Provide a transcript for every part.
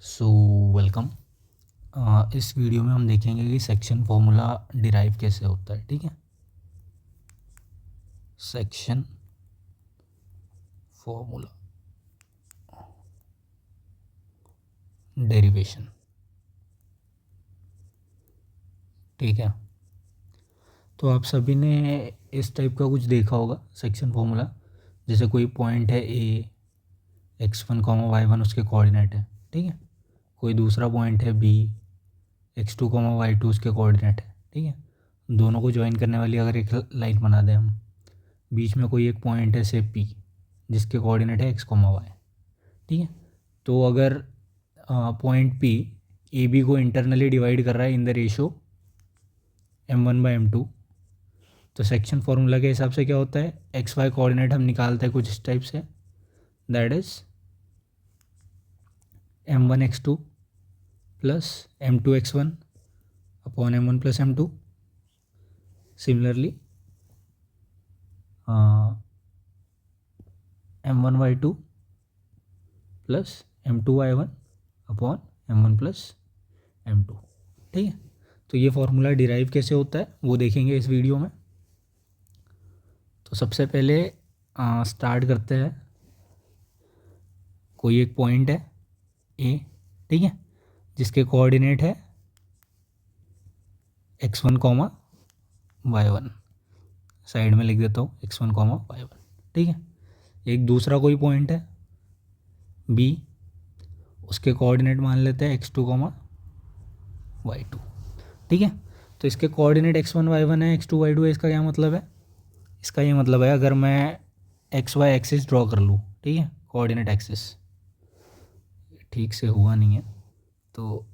So welcome. इस video में हम देखेंगे कि सेक्शन फॉर्मूला डिराइव कैसे होता है। ठीक है, सेक्शन फॉर्मूला डेरिवेशन। ठीक है, तो आप सभी ने इस टाइप का कुछ देखा होगा सेक्शन फॉर्मूला। जैसे कोई पॉइंट है ए, x1 y1 उसके कोऑर्डिनेट है। ठीक है, कोई दूसरा पॉइंट है बी, x2 y2 उसके कोऑर्डिनेट है। ठीक है, दोनों को ज्वाइन करने वाली अगर एक लाइन बना दें हम, बीच में कोई एक पॉइंट है से पी जिसके कोऑर्डिनेट है x y। ठीक है, तो अगर पॉइंट पी ए बी को इंटरनली डिवाइड कर रहा है इन द रेशो m1/m2, तो सेक्शन फार्मूला के हिसाब से क्या होता है, एक्स वाई कोऑर्डिनेट हम निकालते हैं कुछ इस टाइप से, that is m1x2 plus m2x1 upon m1 plus m2। Similarly m1y2 plus m2y1 upon m1 plus m2। ठीक है, तो ये फार्मूला डिराइव कैसे होता है वो देखेंगे इस वीडियो में। तो सबसे पहले स्टार्ट करते हैं। कोई एक पॉइंट है ए, ठीक है, जिसके कोऑर्डिनेट है x1 y1, साइड में लिख देता हूँ x1 y1। ठीक है, एक दूसरा कोई पॉइंट है बी, उसके कोऑर्डिनेट मान लेते हैं x2 y2। ठीक है, तो इसके कोऑर्डिनेट x1 y1 है, x2 y2 है। इसका क्या मतलब है, इसका ये मतलब है अगर मैं एक्स वाई एक्सिस ड्रॉ कर लूँ, ठीक है, कोऑर्डिनेट एक्सिस, ठीक से हुआ नहीं है, तो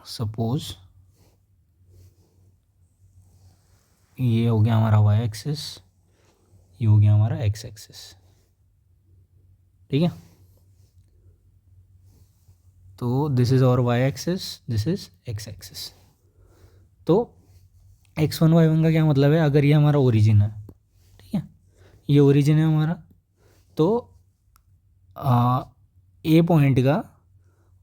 सपोज ये हो गया हमारा वाई एक्सिस, ये हो गया हमारा एक्स एक्सिस। ठीक है, तो दिस इज और Y axis, this is X axis. तो x1 y1 का क्या मतलब है, अगर ये हमारा ओरिजिन है, ठीक है, ये ओरिजिन है हमारा, तो ए पॉइंट का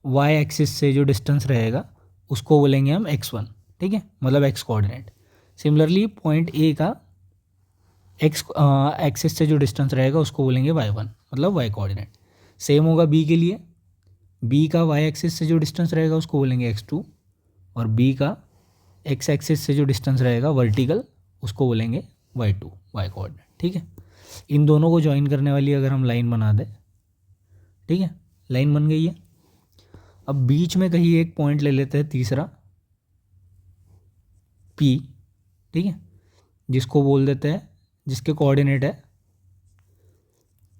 वाई एक्सिस से जो डिस्टेंस रहेगा उसको बोलेंगे हम x1। ठीक है, मतलब x coordinate. Similarly point A का एक्स एक्सिस से जो डिस्टेंस रहेगा उसको बोलेंगे y1, मतलब y कोऑर्डिनेट। सेम होगा बी के लिए, बी का y एक्सिस से जो डिस्टेंस रहेगा उसको बोलेंगे x2, और बी का x एक्सिस से जो डिस्टेंस रहेगा वर्टिकल उसको बोलेंगे y2, y कोऑर्डिनेट। ठीक है, इन दोनों को ज्वाइन करने वाली अगर हम लाइन बना दें, ठीक है, लाइन बन गई है। अब बीच में कहीं एक पॉइंट ले लेते हैं तीसरा P, ठीक है, जिसको बोल देते हैं, जिसके कोऑर्डिनेट है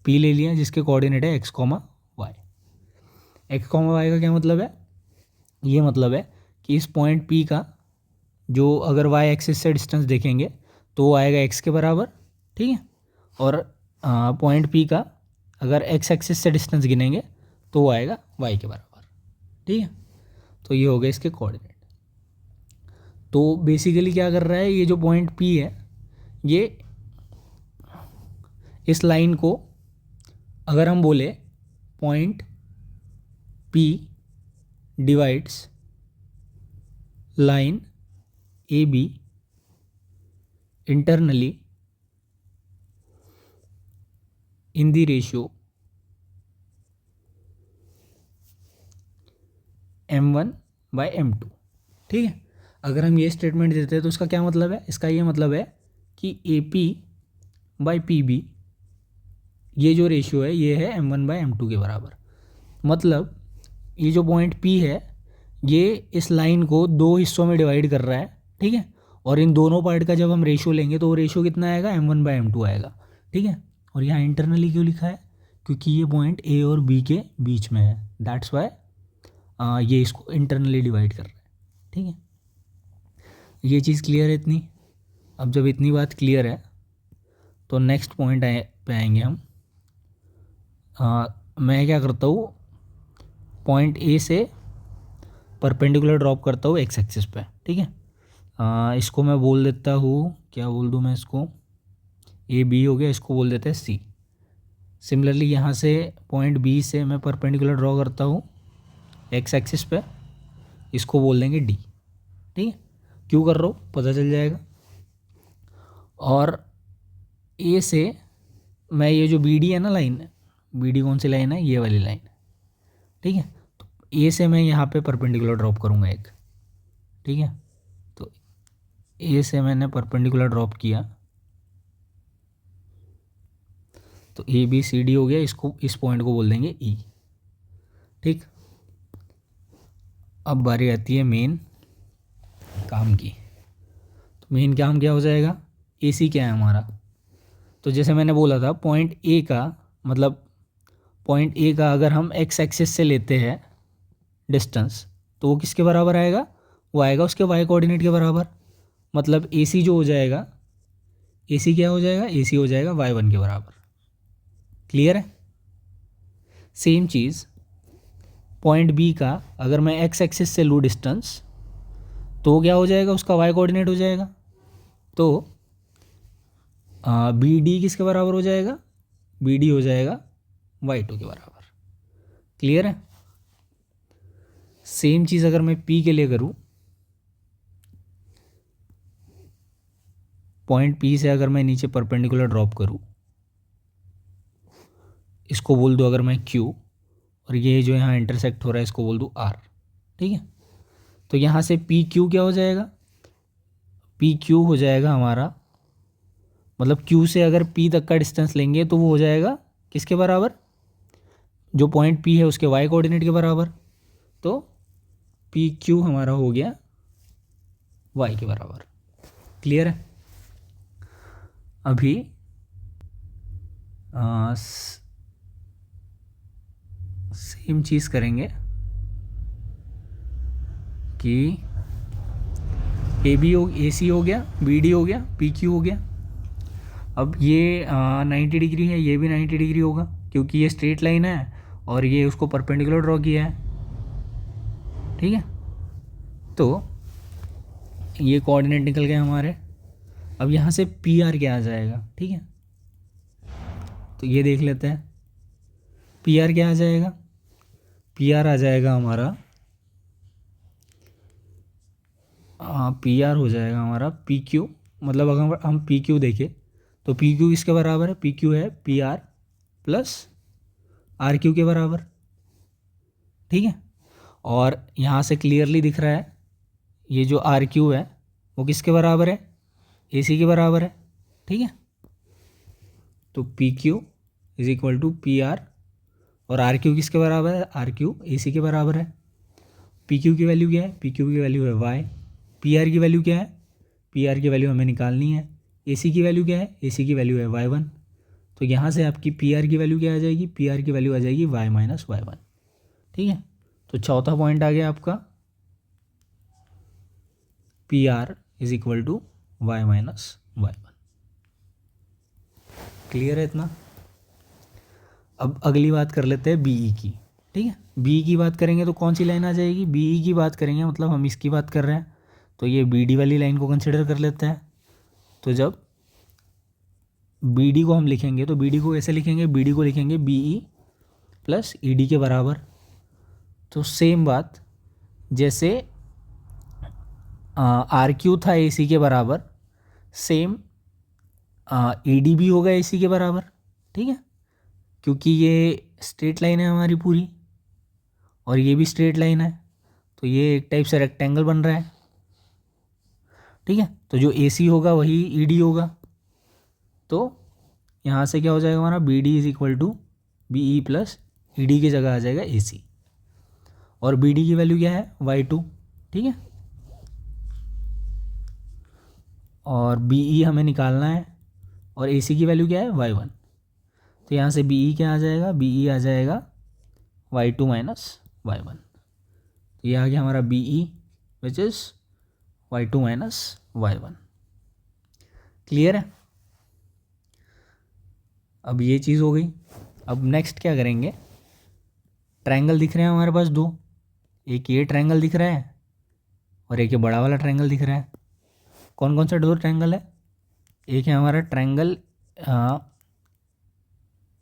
P ले लिया, जिसके कोऑर्डिनेट है x y। x y का क्या मतलब है, ये मतलब है कि इस पॉइंट P का जो अगर y एक्सिस से डिस्टेंस देखेंगे तो वो आएगा x के बराबर। ठीक है, और पॉइंट P का अगर x एक्सिस से डिस्टेंस गिनेंगे तो वो आएगा y के बराबर। ठीक है, तो ये हो गया इसके कोऑर्डिनेट। तो बेसिकली क्या कर रहा है, ये जो पॉइंट P है, ये इस लाइन को अगर हम बोले point P divides line A B internally in the ratio m1/m2। ठीक है, अगर हम ये स्टेटमेंट देते हैं तो उसका क्या मतलब है, इसका ये मतलब है कि AP/PB ये जो रेशियो है ये है m1/m2 के बराबर। मतलब ये जो पॉइंट P है ये इस लाइन को दो हिस्सों में डिवाइड कर रहा है। ठीक है, और इन दोनों पार्ट का जब हम रेशियो लेंगे तो वो रेशियो कितना आएगा, m1/m2 आएगा। ठीक है, और यहाँ इंटरनली क्यों लिखा है, क्योंकि ये पॉइंट A और B के बीच में है, दैट्स वाई ये इसको इंटरनली डिवाइड कर रहा है। ठीक है, ये चीज़ क्लियर है इतनी। अब जब इतनी बात क्लियर है तो नेक्स्ट पॉइंट पे आएंगे हम। मैं क्या करता हूँ, पॉइंट ए से परपेंडिकुलर ड्रॉप करता हूँ एक्स एक्सिस पे। ठीक है, इसको मैं बोल देता हूँ, क्या बोल दूँ मैं इसको, ए बी हो गया, इसको बोल देते हैं सी। सिमिलरली यहाँ से पॉइंट बी से मैं परपेंडिकुलर ड्रॉ करता हूँ एक्स एक्सिस पे, इसको बोल देंगे डी। ठीक है, क्यों कर रहा हो पता चल जाएगा। और ए से मैं ये जो बी डी है ना लाइन, बी डी कौन सी लाइन है, ये वाली लाइन। ठीक है, तो ए से मैं यहाँ पे परपेंडिकुलर ड्रॉप करूँगा एक। ठीक है, तो ए से मैंने परपेंडिकुलर ड्रॉप किया, तो ए बी सी डी हो गया, इसको इस पॉइंट को बोल देंगे ई। ठीक, अब बारी आती है मेन काम की। तो मेन काम क्या हो जाएगा, ए सी क्या है हमारा। तो जैसे मैंने बोला था पॉइंट ए का, मतलब पॉइंट ए का अगर हम एक्स एक्सिस से लेते हैं डिस्टेंस, तो वो किसके बराबर आएगा, वो आएगा उसके वाई कोऑर्डिनेट के बराबर। मतलब ए सी जो हो जाएगा, ए सी क्या हो जाएगा, ए सी हो जाएगा वाई वन के बराबर। क्लियर है। सेम चीज़ पॉइंट बी का अगर मैं एक्स एक्सिस से लूँ डिस्टेंस, तो क्या हो जाएगा, उसका वाई कोऑर्डिनेट हो जाएगा। तो बी डी किसके बराबर हो जाएगा, बी डी हो जाएगा वाई टू के बराबर। क्लियर है। सेम चीज़ अगर मैं पी के लिए करूँ, पॉइंट पी से अगर मैं नीचे परपेंडिकुलर ड्रॉप करूँ, इसको बोल दूँ अगर मैं क्यू, और ये जो यहाँ इंटरसेक्ट हो रहा है इसको बोल दूँ आर। ठीक है, तो यहाँ से पी क्यू क्या हो जाएगा, पी क्यू हो जाएगा हमारा, मतलब क्यू से अगर पी तक का डिस्टेंस लेंगे तो वो हो जाएगा किसके बराबर, जो पॉइंट पी है उसके वाई कोऑर्डिनेट के बराबर। तो पी क्यू हमारा हो गया वाई के बराबर। क्लियर है। अभी सेम चीज़ करेंगे कि ए सी हो गया, बी डी हो गया, पी क्यू हो गया। अब ये 90 डिग्री है, ये भी 90 डिग्री होगा क्योंकि ये स्ट्रेट लाइन है और ये उसको परपेंडिकुलर ड्रॉ किया है। ठीक है, तो ये कोऑर्डिनेट निकल गए हमारे। अब यहाँ से पी आर क्या आ जाएगा, ठीक है, तो ये देख लेते हैं पी आर क्या आ जाएगा। पी आर आ जाएगा हमारा, पी आर हो जाएगा हमारा पी क्यू, मतलब अगर हम पी क्यू देखें तो पी क्यू किसके बराबर है, पी क्यू है P R plus R Q के बराबर। ठीक है, और यहाँ से क्लियरली दिख रहा है ये जो आर क्यू है वो किसके बराबर है, ए सी के बराबर है। ठीक है, तो P Q is equal to P R, और आर क्यू किसके बराबर है, आर क्यू ए सी के बराबर है। पी क्यू की वैल्यू क्या है, पी क्यू की वैल्यू है वाई। पी आर की वैल्यू क्या है, पी आर की वैल्यू हमें निकालनी है। ए सी की वैल्यू क्या है, ए सी की वैल्यू है वाई वन। तो यहाँ से आपकी पी आर की वैल्यू क्या आ जाएगी, पी आर की वैल्यू आ जाएगी वाई माइनस वाई वन। ठीक है, तो चौथा पॉइंट आ गया आपका P R is equal to Y minus Y one. Clear है इतना। अब अगली बात कर लेते हैं बीई की। ठीक है, बीई की बात करेंगे तो कौन सी लाइन आ जाएगी, बीई की बात करेंगे मतलब हम इसकी बात कर रहे हैं, तो ये बी डी वाली लाइन को कंसिडर कर लेते हैं। तो जब बी डी को हम लिखेंगे तो बी डी को कैसे लिखेंगे, बी डी को लिखेंगे B E plus E D के बराबर। तो सेम बात जैसे आर क्यू था ए सी के बराबर, सेम ई डी भी होगा ए सी के बराबर। ठीक है, क्योंकि ये स्ट्रेट लाइन है हमारी पूरी और ये भी स्ट्रेट लाइन है, तो ये एक टाइप से रेक्टेंगल बन रहा है। ठीक है, तो जो ए सी होगा वही ई डी होगा। तो यहाँ से क्या हो जाएगा हमारा B D is equal to B E plus E D की जगह आ जाएगा ए सी, और बी डी की वैल्यू क्या है वाई टू। ठीक है, और बी ई हमें निकालना है और ए सी की वैल्यू क्या है वाई वन। तो यहाँ से बी ई क्या आ जाएगा, बी ई आ जाएगा Y two minus Y one. तो ये आ गया हमारा B E which is Y two minus Y one. Clear है। अब ये चीज़ हो गई। अब नेक्स्ट क्या करेंगे, ट्रायंगल दिख रहे हैं हमारे पास दो, एक ये ट्रायंगल दिख रहा है और एक ये बड़ा वाला ट्रायंगल दिख रहा है। कौन कौन सा दो ट्रायंगल है, एक है हमारा ट्रायंगल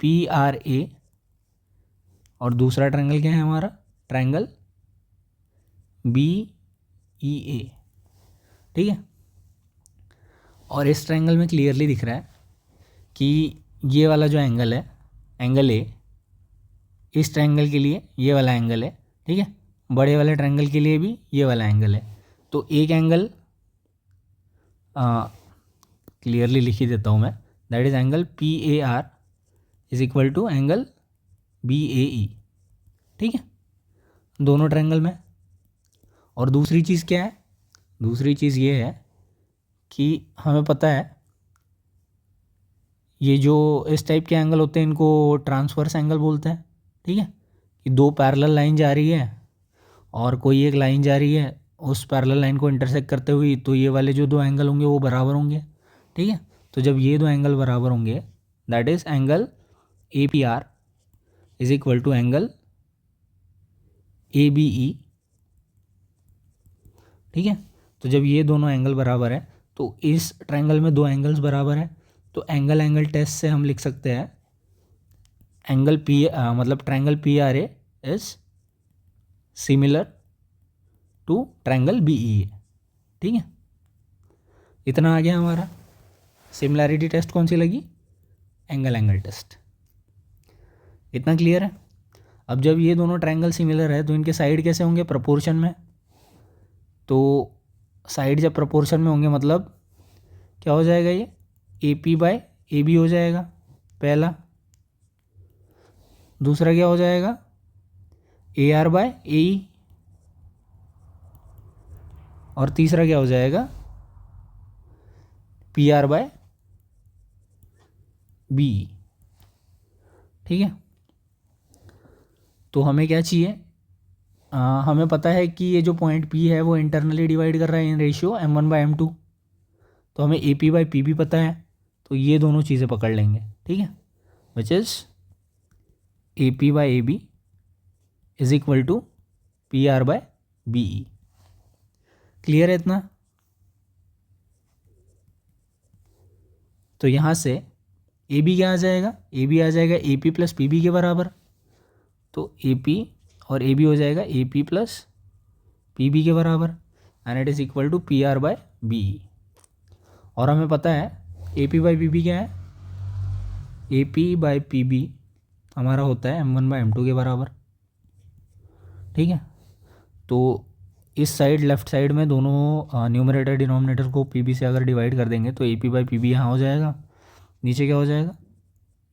पी आर ए और दूसरा ट्रायंगल क्या है हमारा ट्रायंगल BEA, ठीक है। और इस ट्रायंगल में क्लियरली दिख रहा है कि ये वाला जो एंगल है, एंगल ए, इस ट्रायंगल के लिए ये वाला एंगल है, ठीक है। बड़े वाले ट्रायंगल के लिए भी ये वाला एंगल है। तो एक एंगल क्लियरली लिख ही देता हूँ मैं, that is angle PAR is equal to angle BAE, ठीक है, दोनों ट्रायंगल में। और दूसरी चीज़ क्या है, दूसरी चीज़ ये है कि हमें पता है ये जो इस टाइप के एंगल होते हैं इनको ट्रांसवर्स एंगल बोलते हैं, ठीक है। कि दो पैरेलल लाइन जा रही है और कोई एक लाइन जा रही है, उस पैरेलल लाइन को इंटरसेक्ट करते हुए, तो ये वाले जो दो एंगल होंगे वो बराबर होंगे, ठीक है। तो जब ये दो एंगल बराबर होंगे, that is angle APR is equal to angle ABE, ठीक है। तो जब ये दोनों एंगल बराबर है, तो इस ट्रायंगल में दो एंगल्स बराबर है, तो एंगल एंगल टेस्ट से हम लिख सकते हैं एंगल मतलब triangle PRA is similar to triangle BEA, ठीक है। इतना आ गया हमारा। सिमिलैरिटी टेस्ट कौन सी लगी, एंगल एंगल टेस्ट। इतना क्लियर है। अब जब ये दोनों ट्रायंगल सिमिलर है तो इनके साइड कैसे होंगे, प्रोपोर्शन में। तो साइड जब प्रोपोर्शन में होंगे मतलब क्या हो जाएगा, ये AP/AB हो जाएगा पहला। दूसरा क्या हो जाएगा, AR/AE। और तीसरा क्या हो जाएगा, PR/BE, ठीक है। तो हमें क्या चाहिए, हमें पता है कि ये जो पॉइंट P है वो इंटरनली डिवाइड कर रहा है इन रेशियो M1/M2। तो हमें AP/PB पता है, तो ये दोनों चीज़ें पकड़ लेंगे, ठीक है। Which is AP/AB is equal to PR/BE। Clear है इतना। तो यहाँ से AB क्या आ जाएगा, AB आ जाएगा AP + PB के बराबर। तो AP और AB हो जाएगा AP + PB के बराबर, and it is equal to PR/BE। और हमें पता है AP/PB क्या है, AP/PB हमारा होता है M1/M2 के बराबर, ठीक है। तो इस साइड लेफ्ट साइड में दोनों न्यूमरेटर डिनोमिनेटर को PB से अगर डिवाइड कर देंगे तो AP/PB यहाँ हो जाएगा। नीचे क्या हो जाएगा,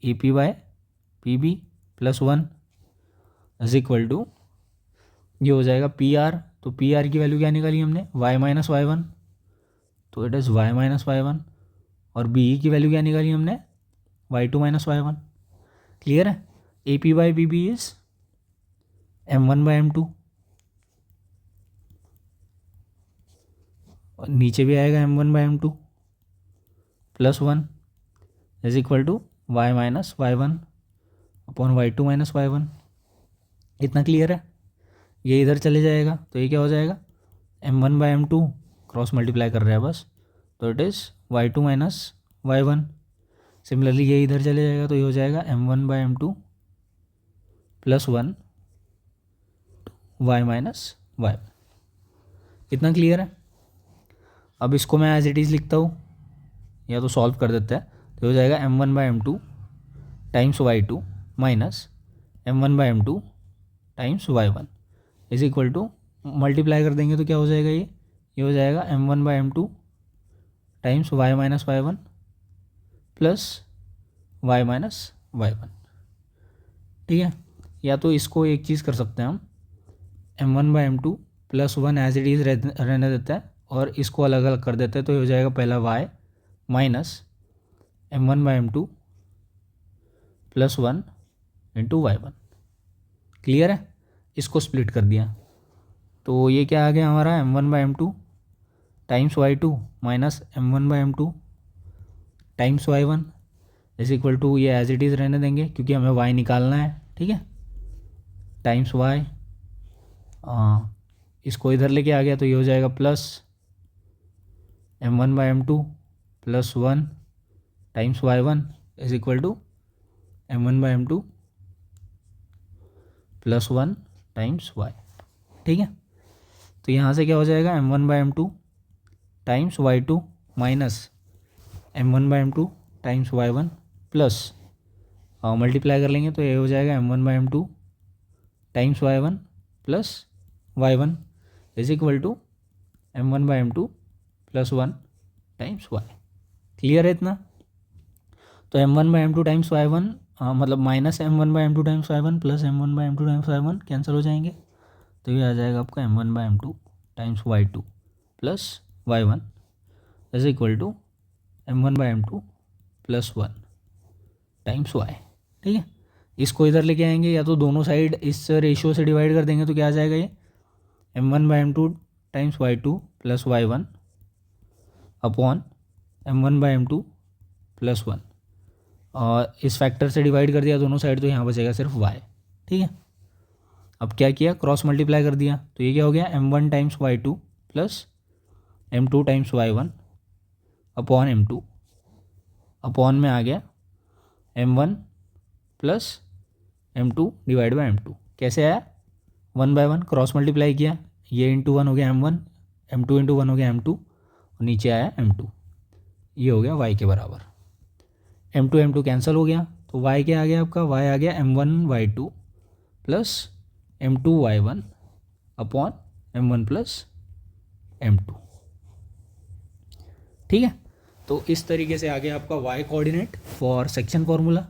AP/PB + 1 इज इक्वल टू, ये हो जाएगा PR। तो PR की वैल्यू क्या निकाली हमने, y-y1, तो इट इज़ y-y1। और BE की वैल्यू क्या निकाली हमने, y2 - y1। क्लियर है। AP/PB इज M1/M2, और नीचे भी आएगा M1/M2 + 1 is equal to y-y1 upon y2 - y1। इतना क्लियर है। ये इधर चले जाएगा तो ये क्या हो जाएगा, M1/M2 क्रॉस मल्टीप्लाई कर रहा है बस, तो it is y2 - y1। Similarly ये इधर चले जाएगा तो ये हो जाएगा M1/M2 + 1 y - y। इतना क्लियर है। अब इसको मैं एज इट इज़ लिखता हूँ, या तो सॉल्व कर देता है, तो हो जाएगा M1/M2 times y2 minus M1/M2 times y1 is equal to, multiply कर देंगे तो क्या हो जाएगा, ये हो जाएगा M1/M2 times y - y1 plus y - y1, ठीक है। या तो इसको एक चीज़ कर सकते हैं हम, M1/M2 + 1 एज इट इज़ रहने देता है और इसको अलग अलग कर देते हैं, तो ये हो जाएगा पहला y minus M1/M2 + 1 × y1। Clear है। इसको स्प्लिट कर दिया तो ये क्या आ गया हमारा, M1/M2 times y2 minus M1/M2 times y1 is equal to, ये एज इट इज़ रहने देंगे क्योंकि हमें y निकालना है, ठीक है, टाइम्स y। इसको इधर लेके आ गया तो ये हो जाएगा plus M1/M2 + 1 times y1 is equal to M1/M2 + 1 times y, ठीक है। तो यहाँ से क्या हो जाएगा m1/m2 times y2 minus m1/m2 times y1 plus multiply कर लेंगे तो ये हो जाएगा m1/m2 times y1 plus y1 is equal to m1/m2 plus 1 times y। Clear है इतना? तो m1/m2 टाइम्स y1 मतलब minus m1/m2 times y1 plus m1/m2 times y1 cancel हो जाएंगे, तो ये आ जाएगा आपका m1/m2 times y2 plus y1 is equal to m1/m2 plus 1 times y। ठीक है, इसको इधर लेके आएंगे या तो दोनों साइड इस रेशियो से डिवाइड कर देंगे तो क्या आ जाएगा ये m1/m2 times y2 plus y1 upon m1/m2 plus 1, और इस फैक्टर से डिवाइड कर दिया दोनों साइड तो यहाँ बचेगा सिर्फ y। ठीक है, अब क्या किया, क्रॉस मल्टीप्लाई कर दिया तो ये क्या हो गया m1 times y2 plus m2 times y1 upon m2 upon में आ गया m1 plus m2 divide by m2। कैसे आया, 1/1 क्रॉस मल्टीप्लाई किया, ये इंटू 1 हो गया m1, m2 इंटू 1 हो गया m2 और नीचे आया m2, ये हो गया y के बराबर। m2 कैंसिल हो गया तो y क्या आ गया आपका, y आ गया m1/2 plus m2/1 upon m1 plus m2। ठीक है, तो इस तरीके से आ गया आपका y coordinate for section formula.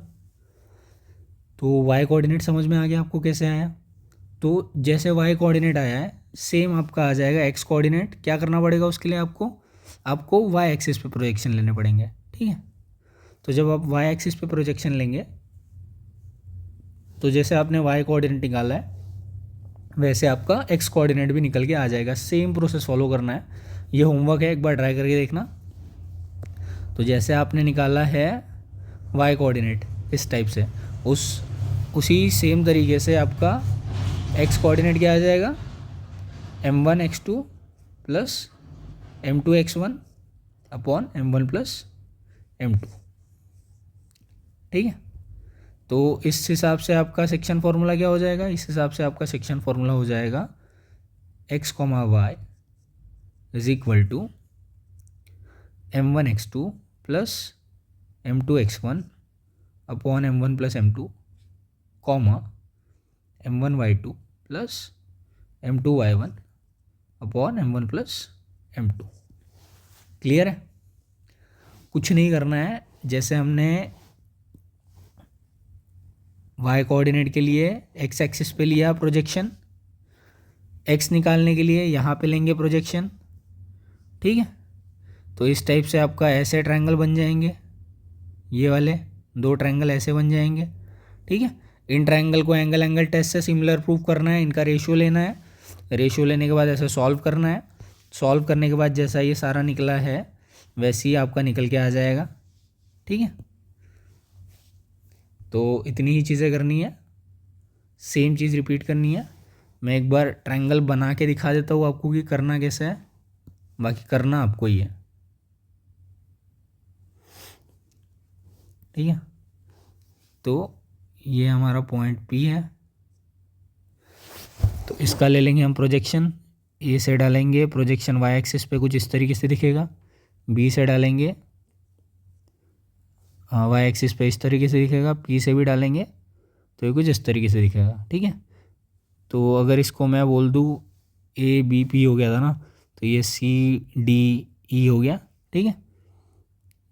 तो y कोऑर्डिनेट समझ में आ गया आपको कैसे आया। तो जैसे y कोऑर्डिनेट आया है सेम आपका आ जाएगा x कोऑर्डिनेट। क्या करना पड़ेगा उसके लिए, आपको y एक्सिस पे प्रोजेक्शन लेने पड़ेंगे। ठीक है, तो जब आप y एक्सिस पे प्रोजेक्शन लेंगे तो जैसे आपने y कोऑर्डिनेट निकाला है वैसे आपका x कोऑर्डिनेट भी निकल के आ जाएगा। सेम प्रोसेस फॉलो करना है, ये होमवर्क है, एक बार ट्राई करके देखना। तो जैसे आपने निकाला है y कोऑर्डिनेट इस टाइप से, उसी सेम तरीके से आपका x कोऑर्डिनेट क्या आ जाएगा, m1x2 plus m2x1 upon m1 plus m2। ठीक है, तो इस हिसाब से आपका सेक्शन फार्मूला क्या हो जाएगा, इस हिसाब से आपका सेक्शन फार्मूला हो जाएगा x, y is equal to m1x2 plus m2x1 upon m1 plus m2 comma m1y2 plus m2y1 upon m1 plus m2। Clear है, कुछ नहीं करना है। जैसे हमने y कोऑर्डिनेट के लिए x एक्सिस पे लिया प्रोजेक्शन, x निकालने के लिए यहाँ पे लेंगे प्रोजेक्शन। ठीक है, तो इस टाइप से आपका ऐसे ट्रायंगल बन जाएंगे, ये वाले दो ट्रायंगल ऐसे बन जाएंगे। ठीक है, इन ट्रायंगल को एंगल टेस्ट से सिमिलर प्रूव करना है, इनका रेशियो लेना है, रेशियो लेने के बाद ऐसे सॉल्व करना है। सॉल्व करने के बाद जैसा ये सारा निकला है वैसे ही आपका निकल के आ जाएगा। ठीक है, तो इतनी ही चीज़ें करनी है, सेम चीज़ रिपीट करनी है। मैं एक बार ट्रायंगल बना के दिखा देता हूँ आपको कि करना कैसे है, बाकी करना आपको ही है। ठीक है, तो ये हमारा पॉइंट P है, तो इसका ले लेंगे हम प्रोजेक्शन। ए से डालेंगे प्रोजेक्शन y एक्सिस पे कुछ इस तरीके से दिखेगा, बी से डालेंगे y एक्सिस पे इस तरीके से दिखेगा, पी से भी डालेंगे तो ये कुछ इस तरीके से दिखेगा। ठीक है, तो अगर इसको मैं बोल दूँ ABP हो गया था ना, तो ये CDE हो गया। ठीक है,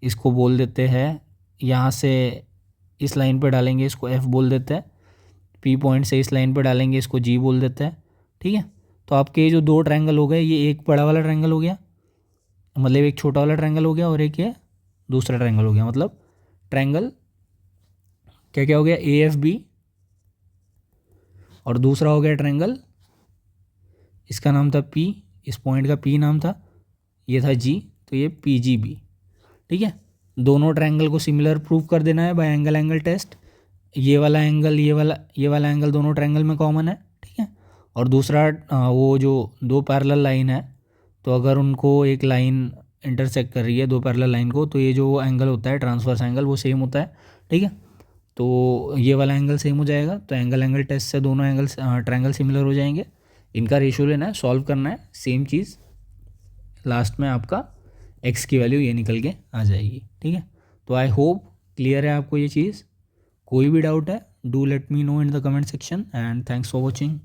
इसको बोल देते हैं, यहाँ से इस लाइन पे डालेंगे इसको F बोल देते हैं, P पॉइंट से इस लाइन पे डालेंगे इसको G बोल देते हैं। ठीक है, तो आपके जो दो ट्रायंगल हो गए, ये एक बड़ा वाला ट्रायंगल हो गया, मतलब एक छोटा वाला ट्रायंगल हो गया, और एक ये दूसरा ट्रायंगल हो गया। मतलब ट्रायंगल क्या क्या हो गया, AFB, और दूसरा हो गया ट्रायंगल, इसका नाम था P, इस पॉइंट का P नाम था, ये था G, तो ये PGB। ठीक है, दोनों ट्रायंगल को सिमिलर प्रूव कर देना है बाय एंगल टेस्ट। ये वाला एंगल, ये वाला एंगल दोनों ट्रायंगल में कॉमन है। ठीक है, और दूसरा वो जो दो पैरेलल लाइन है, तो अगर उनको एक लाइन इंटरसेक्ट कर रही है दो पैरेलल लाइन को, तो ये जो एंगल होता है ट्रांसवर्स एंगल वो सेम होता है। ठीक है, तो ये वाला एंगल सेम हो जाएगा, तो एंगल टेस्ट से दोनों एंगल ट्रायंगल सिमिलर हो जाएंगे। इनका रेशियो लेना है, सॉल्व करना है, सेम चीज़ लास्ट में आपका x की वैल्यू ये निकल के आ जाएगी। ठीक है, तो आई होप क्लियर है आपको ये चीज़। कोई भी डाउट है do let me know in the comment section and thanks for watching.